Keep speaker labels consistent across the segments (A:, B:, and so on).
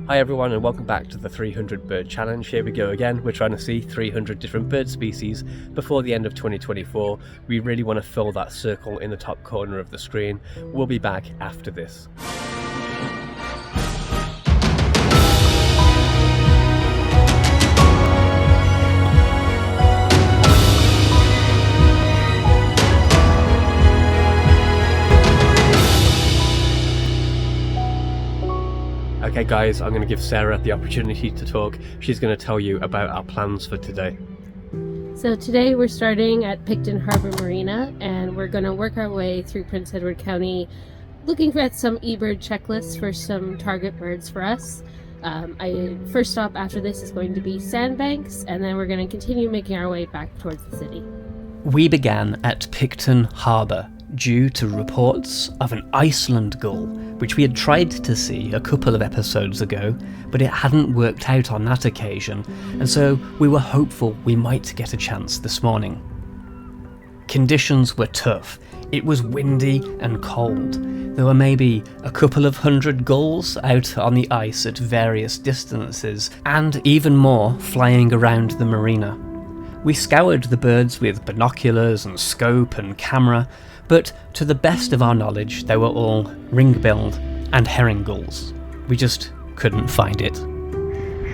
A: Hi everyone and welcome back to the 300 Bird Challenge. Here we go again. We're trying to see 300 different bird species before the end of 2024. We really want to fill that circle in the top corner of the screen. We'll be back after this. Okay guys, I'm going to give Sarah the opportunity to talk. She's going to tell you about our plans for today.
B: So today we're starting at Picton Harbor Marina and we're going to work our way through Prince Edward County looking at some eBird checklists for some target birds for us. First stop after this is going to be Sandbanks, and then we're going to continue making our way back towards the city.
C: We began at Picton Harbor due to reports of an Iceland gull, which we had tried to see a couple of episodes ago, but it hadn't worked out on that occasion, and so we were hopeful we might get a chance this morning. Conditions were tough. It was windy and cold. There were maybe a couple of hundred gulls out on the ice at various distances, and even more flying around the marina. We scoured the birds with binoculars and scope and camera, but to the best of our knowledge they were all ring-billed and herring gulls. We just couldn't find it.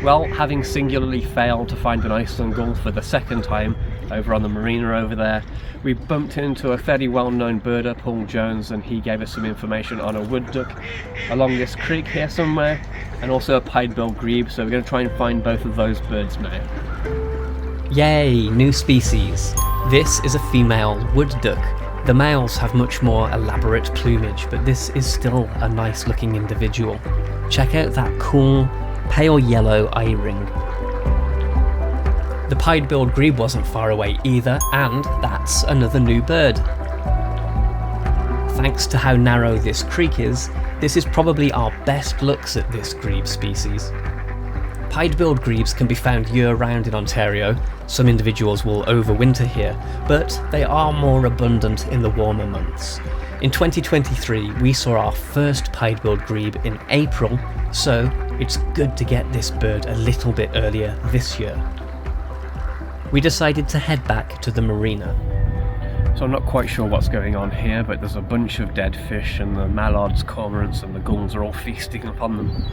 A: Well, having singularly failed to find an Iceland gull for the second time over on the marina over there, we bumped into a fairly well-known birder, Paul Jones, and he gave us some information on a wood duck along this creek here somewhere, and also a pied-billed grebe, so we're going to try and find both of those birds now.
C: Yay, new species. This is a female wood duck. The males have much more elaborate plumage, but this is still a nice looking individual. Check out that cool, pale yellow eye ring. The pied-billed grebe wasn't far away either, and that's another new bird. Thanks to how narrow this creek is, this is probably our best looks at this grebe species. Pied-billed grebes can be found year-round in Ontario. Some individuals will overwinter here, but they are more abundant in the warmer months. In 2023, we saw our first pied-billed grebe in April, so it's good to get this bird a little bit earlier this year. We decided to head back to the marina.
A: So I'm not quite sure what's going on here, but there's a bunch of dead fish and the mallards, cormorants and the gulls are all feasting upon them.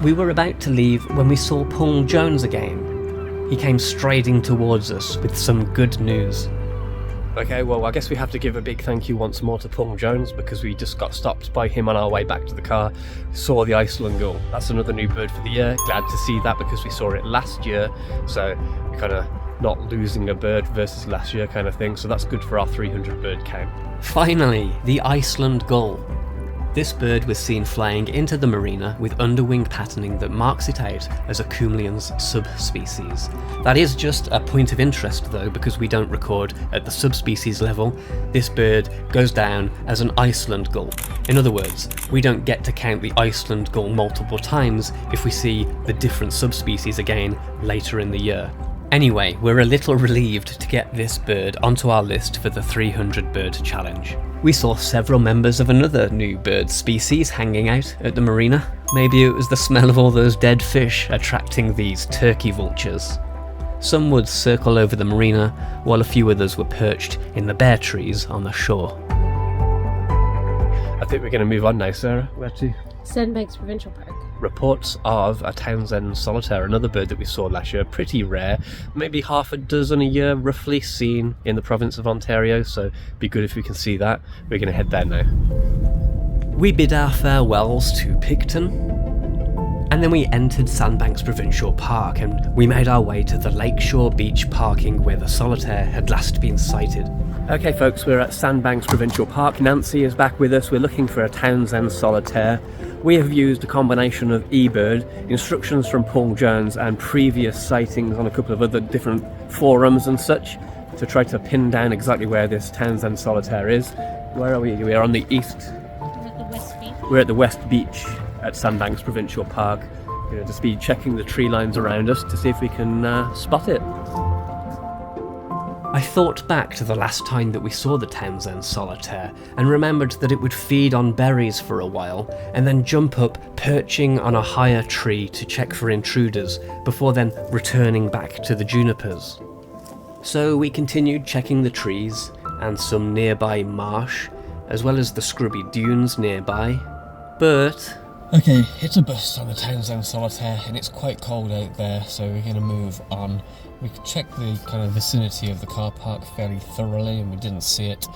C: We were about to leave when we saw Paul Jones again. He came striding towards us with some good news.
A: Okay, well I guess we have to give a big thank you once more to Paul Jones because we just got stopped by him on our way back to the car. Saw the Iceland gull. That's another new bird for the year. Glad to see that because we saw it last year, so we're kind of not losing a bird versus last year kind of thing, so that's good for our 300 bird count.
C: Finally, the Iceland gull. This bird was seen flying into the marina with underwing patterning that marks it out as a Kumlian's subspecies. That is just a point of interest though, because we don't record at the subspecies level. This bird goes down as an Iceland gull. In other words, we don't get to count the Iceland gull multiple times if we see the different subspecies again later in the year. Anyway, we're a little relieved to get this bird onto our list for the 300 bird challenge. We saw several members of another new bird species hanging out at the marina. Maybe it was the smell of all those dead fish attracting these turkey vultures. Some would circle over the marina, while a few others were perched in the bare trees on the shore.
A: I think we're going to move on now, Sarah. Where to?
B: Sandbanks Provincial Park.
A: Reports of a Townsend solitaire, another bird that we saw last year, pretty rare, maybe half a dozen a year roughly seen in the province of Ontario, so be good if we can see that. We're going to head there now.
C: We bid our farewells to Picton, and then we entered Sandbanks Provincial Park and we made our way to the Lakeshore Beach parking where the solitaire had last been sighted.
A: Okay folks, we're at Sandbanks Provincial Park. Nancy is back with us. We're looking for a Townsend solitaire. We have used a combination of eBird, instructions from Paul Jones and previous sightings on a couple of other different forums and such to try to pin down exactly where this Townsend solitaire is. Where are we? We are on the east.
B: We're at the West Beach.
A: We're at the West Beach at Sandbanks Provincial Park. We're going to just be checking the tree lines around us to see if we can spot it.
C: I thought back to the last time that we saw the Townsend solitaire and remembered that it would feed on berries for a while and then jump up, perching on a higher tree to check for intruders before then returning back to the junipers. So we continued checking the trees and some nearby marsh, as well as the scrubby dunes nearby, but...
D: Okay, it's a bust on the Townsend solitaire and it's quite cold out there, so we're going to move on. We checked the kind of vicinity of the car park fairly thoroughly and we didn't see it.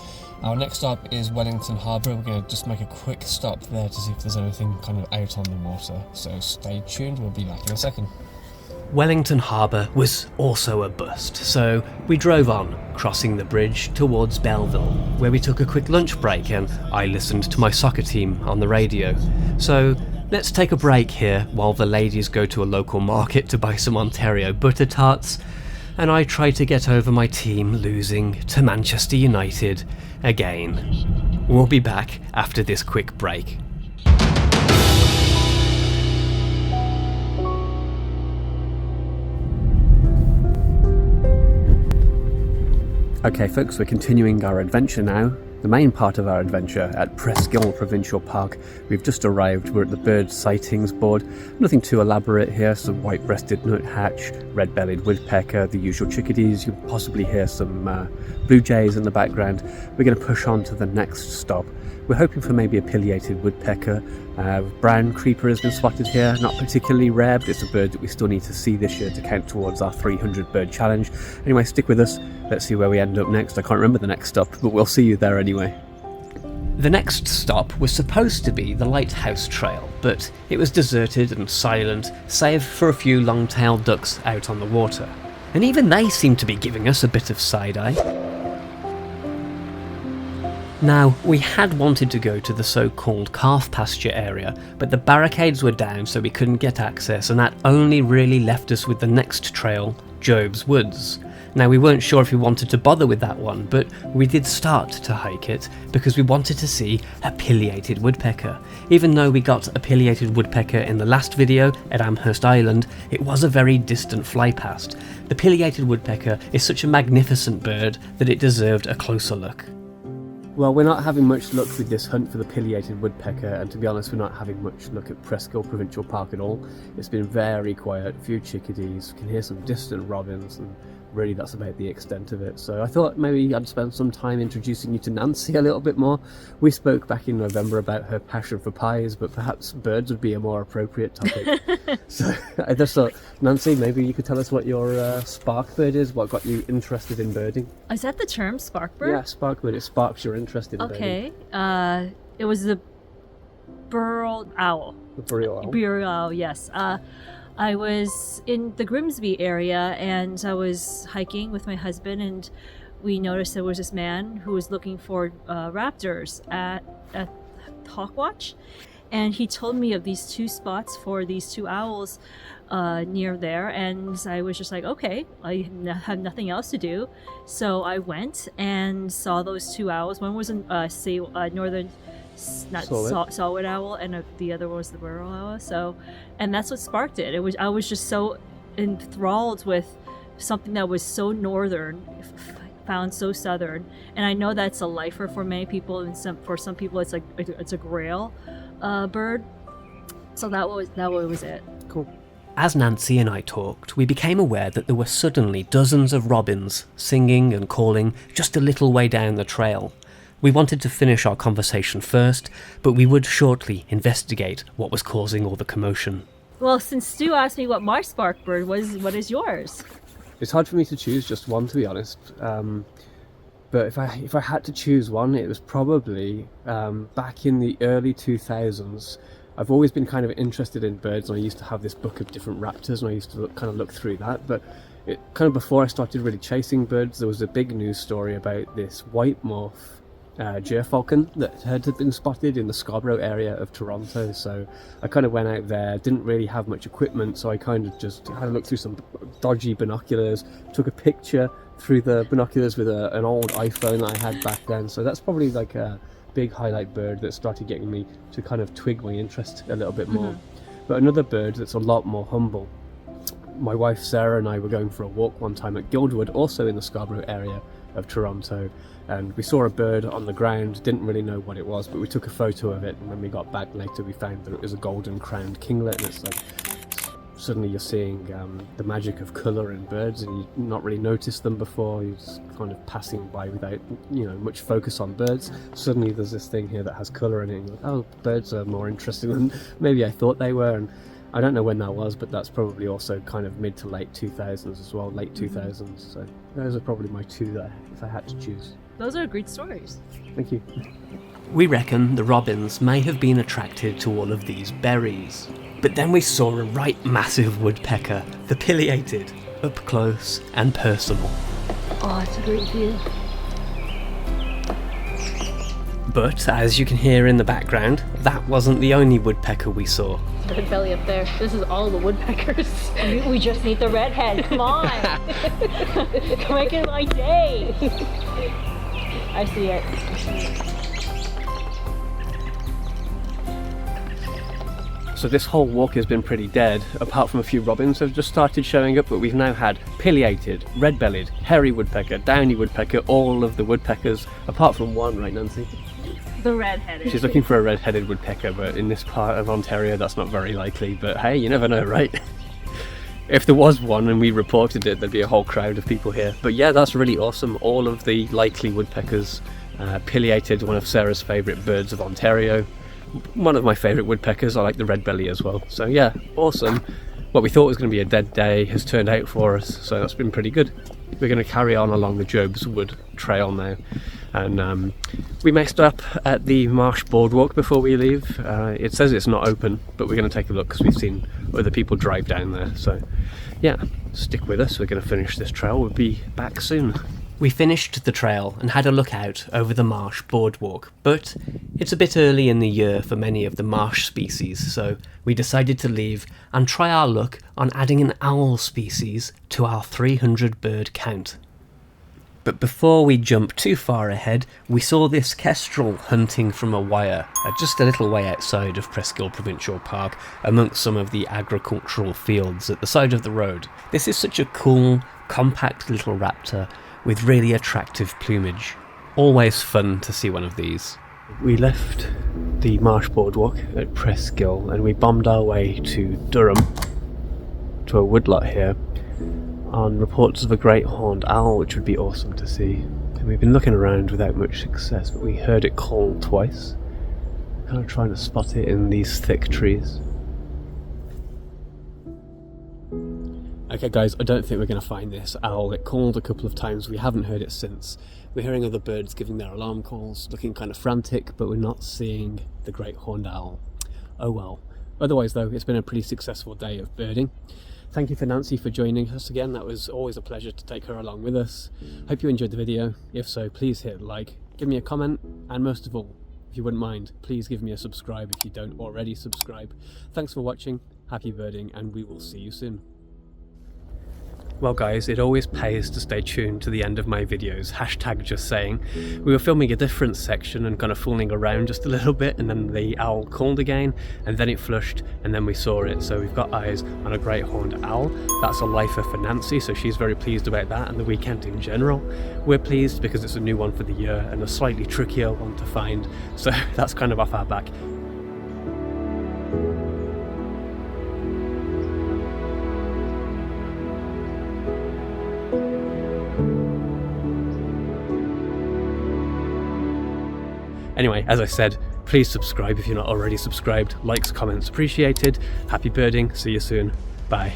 D: Our next stop is Wellington Harbour. We're going to just make a quick stop there to see if there's anything kind of out on the water. So stay tuned, we'll be back in a second.
C: Wellington Harbour was also a bust, so we drove on, crossing the bridge towards Belleville, where we took a quick lunch break and I listened to my soccer team on the radio. So let's take a break here while the ladies go to a local market to buy some Ontario butter tarts, and I try to get over my team losing to Manchester United again. We'll be back after this quick break.
A: Okay folks, we're continuing our adventure now. The main part of our adventure at Presqu'ile Provincial Park. We've just arrived, we're at the bird sightings board. Nothing too elaborate here, some white-breasted nuthatch, red-bellied woodpecker, the usual chickadees. You'll possibly hear some blue jays in the background. We're going to push on to the next stop. We're hoping for maybe a pileated woodpecker. Brown creeper has been spotted here, not particularly rare, but it's a bird that we still need to see this year to count towards our 300 bird challenge. Anyway, stick with us. Let's see where we end up next. I can't remember the next stop, but we'll see you there anyway.
C: The next stop was supposed to be the Lighthouse Trail, but it was deserted and silent, save for a few long-tailed ducks out on the water. And even they seemed to be giving us a bit of side-eye. Now, we had wanted to go to the so-called calf pasture area, but the barricades were down so we couldn't get access, and that only really left us with the next trail, Job's Woods. Now, we weren't sure if we wanted to bother with that one, but we did start to hike it because we wanted to see a pileated woodpecker. Even though we got a pileated woodpecker in the last video at Amherst Island, it was a very distant fly past. The pileated woodpecker is such a magnificent bird that it deserved a closer look.
A: Well, we're not having much luck with this hunt for the pileated woodpecker, and to be honest, we're not having much luck at Presqu'ile Provincial Park at all. It's been very quiet, a few chickadees, we can hear some distant robins, and really that's about the extent of it. So I thought maybe I'd spend some time introducing you to Nancy a little bit more. We spoke back in November about her passion for pies, but perhaps birds would be a more appropriate topic. So I just thought, Nancy, maybe you could tell us what your spark bird is, what got you interested in birding.
E: Is that the term, spark bird?
A: Yeah, spark bird, it sparks your interest in birding.
E: Okay, it was the burl owl.
A: The burial owl.
E: Burial owl, yes. I was in the Grimsby area and I was hiking with my husband, and we noticed there was this man who was looking for raptors at Hawkwatch, and he told me of these two spots for these two owls near there, and I was just like, okay, I have nothing else to do, so I went and saw those two owls. One was in northern Saltwood owl, and the other was the burrow owl. So, and that's what sparked it. I was just so enthralled with something that was so northern, found so southern, and I know that's a lifer for many people, and for some people it's like it's a grail bird. So that was it.
A: Cool.
C: As Nancy and I talked, we became aware that there were suddenly dozens of robins singing and calling just a little way down the trail. We wanted to finish our conversation first, but we would shortly investigate what was causing all the commotion.
E: Well, since Stu asked me what my spark bird was, what is yours?
A: It's hard for me to choose just one, to be honest. But if I had to choose one, it was probably back in the early 2000s. I've always been kind of interested in birds, and I used to have this book of different raptors, and I used to look through that. But it kind of before I started really chasing birds, there was a big news story about this white morph gerfalcon that had been spotted in the Scarborough area of Toronto. So I kind of went out there, didn't really have much equipment, so I kind of just had a look through some dodgy binoculars, took a picture through the binoculars with an old iPhone that I had back then. So that's probably like a big highlight bird that started getting me to kind of twig my interest a little bit more. but another bird that's a lot more humble. My wife Sara and I were going for a walk one time at Guildwood, also in the Scarborough area of Toronto, and we saw a bird on the ground, didn't really know what it was, but we took a photo of it, and when we got back later we found that it was a golden crowned kinglet, and it's like suddenly you're seeing the magic of colour in birds, and you not really noticed them before. You're just kind of passing by without, you know, much focus on birds. Suddenly there's this thing here that has colour in it, and you're like, oh, birds are more interesting than maybe I thought they were. And I don't know when that was, but that's probably also kind of mid to late 2000s as well, late 2000s. So those are probably my two that if I had to choose.
E: Those are great stories.
A: Thank you.
C: We reckon the robins may have been attracted to all of these berries. But then we saw a right massive woodpecker, the pileated, up close and personal.
B: Oh, it's a great view.
C: But as you can hear in the background, that wasn't the only woodpecker we saw.
B: Red belly up there. This is all the woodpeckers.
E: We just need the redhead. Come on. Make it my day. I see it.
A: So this whole walk has been pretty dead, apart from a few robins have just started showing up, but we've now had pileated, red-bellied, hairy woodpecker, downy woodpecker, all of the woodpeckers, apart from one, right Nancy?
E: The redheaded.
A: She's looking for a red-headed woodpecker, but in this part of Ontario that's not very likely, but hey, you never know, right? If there was one and we reported it, there'd be a whole crowd of people here. But yeah, that's really awesome. All of the likely woodpeckers, pileated, one of Sarah's favourite birds of Ontario. One of my favourite woodpeckers. I like the red belly as well. So yeah, awesome. What we thought was going to be a dead day has turned out for us, so that's been pretty good. We're going to carry on along the Job's Wood Trail now, and we may stop at the Marsh Boardwalk before we leave. It says it's not open, but we're going to take a look because we've seen other people drive down there. So yeah, stick with us. We're going to finish this trail. We'll be back soon.
C: We finished the trail and had a look out over the marsh boardwalk, but it's a bit early in the year for many of the marsh species, so we decided to leave and try our luck on adding an owl species to our 300 bird count. But before we jump too far ahead, we saw this kestrel hunting from a wire, just a little way outside of Presqu'ile Provincial Park, amongst some of the agricultural fields at the side of the road. This is such a cool, compact little raptor with really attractive plumage. Always fun to see one of these.
A: We left the Marsh Boardwalk at Presqu'ile and we bombed our way to Durham, to a woodlot here, on reports of a great horned owl, which would be awesome to see. And we've been looking around without much success, but we heard it call twice. We're kind of trying to spot it in these thick trees. Okay guys, I don't think we're going to find this owl. It called a couple of times, we haven't heard it since. We're hearing other birds giving their alarm calls, looking kind of frantic, but we're not seeing the great horned owl. Oh well. Otherwise though, it's been a pretty successful day of birding. Thank you for Nancy for joining us again. That was always a pleasure to take her along with us. Hope you enjoyed the video. If so, please hit like, give me a comment, and most of all, if you wouldn't mind, please give me a subscribe if you don't already subscribe. Thanks for watching, happy birding, and we will see you soon. Well guys, it always pays to stay tuned to the end of my videos, hashtag just saying. We were filming a different section and kind of fooling around just a little bit, and then the owl called again, and then it flushed, and then we saw it. So we've got eyes on a great horned owl. That's a lifer for Nancy, so she's very pleased about that, and the weekend in general. We're pleased because it's a new one for the year and a slightly trickier one to find, so that's kind of off our back. Anyway, as I said, please subscribe if you're not already subscribed. Likes, comments appreciated. Happy birding. See you soon. Bye.